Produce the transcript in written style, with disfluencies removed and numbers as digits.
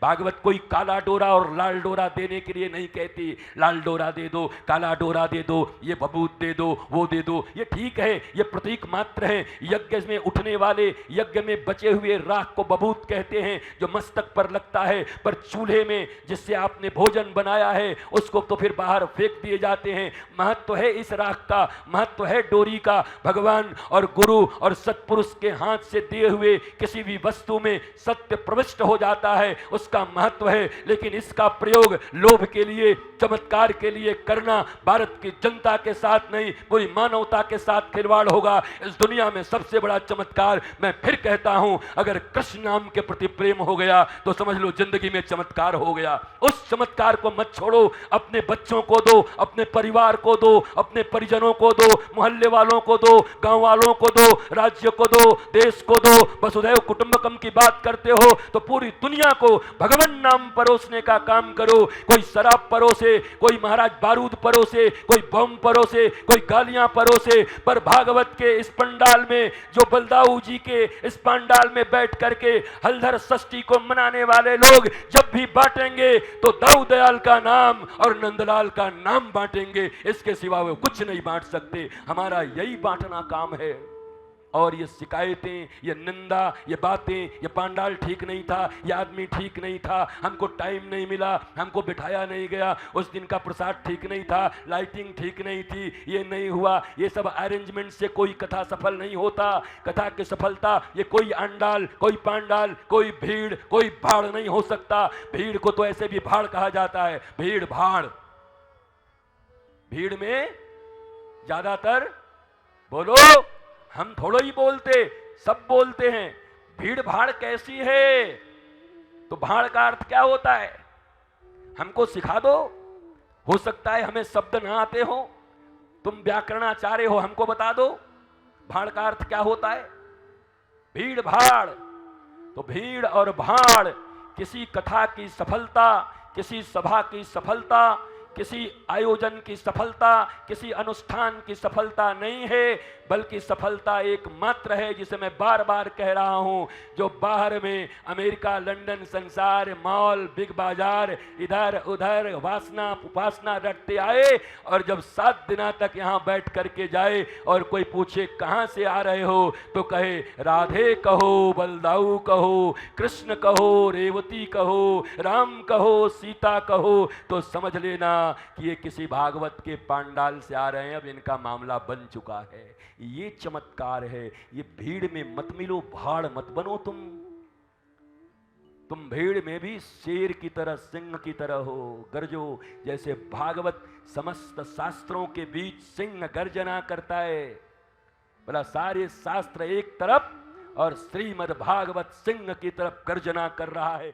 भागवत कोई काला डोरा और लाल डोरा देने के लिए नहीं कहती। लाल डोरा दे दो, काला डोरा दे दो, ये बबूत दे दो, वो दे दो, ये ठीक है, ये प्रतीक मात्र है। यज्ञ में उठने वाले, यज्ञ में बचे हुए राख को बबूत कहते हैं, जो मस्तक पर लगता है। पर चूल्हे में जिससे आपने भोजन बनाया है उसको तो फिर बाहर फेंक दिए जाते हैं। महत्व है इस राख का, महत्व है डोरी का। भगवान और गुरु और सत्पुरुष के हाथ से दिए हुए किसी भी वस्तु में सत्य प्रविष्ट हो जाता है, उसका महत्व है। लेकिन इसका प्रयोग लोभ के लिए, चमत्कार के लिए करना भारत की जनता के साथ नहीं, पूरी मानवता के साथ खिलवाड़ होगा। इस दुनिया में सबसे बड़ा चमत्कार, मैं फिर कहता हूं, अगर कृष्ण नाम के प्रति प्रेम हो गया तो समझ लो जिंदगी में चमत्कार हो गया। उस चमत्कार को मत छोड़ो, अपने बच्चों को दो, अपने परिवार को दो, अपने परिजनों को दो, मोहल्ले वालों को दो, गांव वालों को दो, राज्य को दो, देश को दो। वसुधैव कुटुंबकम की बात करते हो तो पूरी दुनिया को भगवान नाम परोसने का काम करो। कोई शराब परोसे, कोई महाराज बारूद परोसे, कोई बम परोसे, कोई गालियां परोसे, पर भागवत के इस पंडाल में, जो बलदाऊ जी के इस पंडाल में बैठ करके हलधर षष्ठी को मनाने वाले लोग जब भी बांटेंगे तो दाऊ दयाल का नाम और नंदलाल का नाम बांटेंगे, इसके सिवा वो कुछ नहीं बांट सकते। हमारा यही बांटना काम है। और ये शिकायतें, ये निंदा, ये बातें, ये पंडाल ठीक नहीं था, ये आदमी ठीक नहीं था, हमको टाइम नहीं मिला, हमको बिठाया नहीं गया, उस दिन का प्रसाद ठीक नहीं था, लाइटिंग ठीक नहीं थी, ये नहीं हुआ, ये सब अरेंजमेंट से कोई कथा सफल नहीं होता। कथा की सफलता ये कोई अंडाल, कोई पांडाल, कोई भीड़, कोई भाड़ नहीं हो सकता। भीड़ को तो ऐसे भी भाड़ कहा जाता है, भीड़ भाड़। भीड़ में ज्यादातर बोलो, हम थोड़ा ही बोलते, सब बोलते हैं। भीड़ भाड़ कैसी है? तो भाड़ का अर्थ क्या होता है? हमको सिखा दो। हो सकता है हमें शब्द ना आते हो, तुम व्याकरणाचार्य हो, हमको बता दो भाड़ का अर्थ क्या होता है। भीड़ भाड़, तो भीड़ और भाड़ किसी कथा की सफलता, किसी सभा की सफलता, किसी आयोजन की सफलता, किसी अनुष्ठान की सफलता नहीं है, बल्कि सफलता एकमात्र है, जिसे मैं बार बार कह रहा हूं। जो बाहर में अमेरिका, लंदन, संसार, मॉल, बिग बाजार, इधर उधर वासना उपासना रटते आए और जब 7 दिना तक यहां बैठ करके जाए और कोई पूछे कहां से आ रहे हो तो कहे राधे कहो, बलदाऊ कहो, कृष्ण कहो, रेवती कहो, राम कहो, सीता कहो, तो समझ लेना कि ये किसी भागवत के पांडाल से आ रहे हैं। अब इनका मामला बन चुका है। ये चमत्कार है। ये भीड़ में मत मिलो, भाड़ मत बनो। तुम भीड़ में भी शेर की तरह, सिंह की तरह हो, गर्जो। जैसे भागवत समस्त शास्त्रों के बीच सिंह गर्जना करता है। बोला सारे शास्त्र एक तरफ और श्रीमद् भागवत सिंह की तरफ गर्जना कर रहा है।